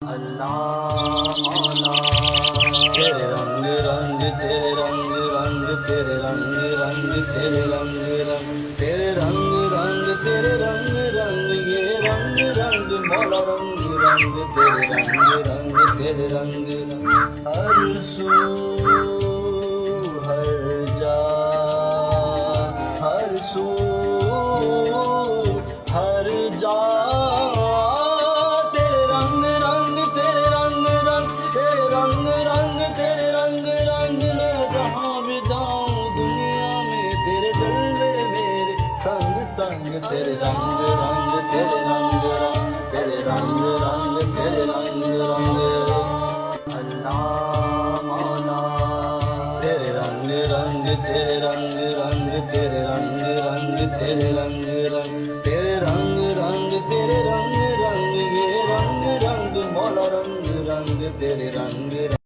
اللہ مولا تیرے رنگ رنگ تیرے رنگ رنگ تیرے رنگ رنگ تیرے رنگ رنگ تیرے رنگ رنگ تیرے رنگ رنگ یہ رنگ رنگ مولا رنگ رنگ تیرے رنگ رنگ تیرے رنگ رنگ ہر سو ہر جا ہر سو ہر جا संग तेरे रंग रंग तेरे रंग रंग तेरे रंग रंग तेरे रंग रंग अल्लाह मौला तेरे रंग रंग तेरे रंग रंग तेरे रंग रंग तेरे रंग रंग तेरे रंग रंग तेरे रंग रंग ये रंग रंग मौला रंग रंग तेरे रंग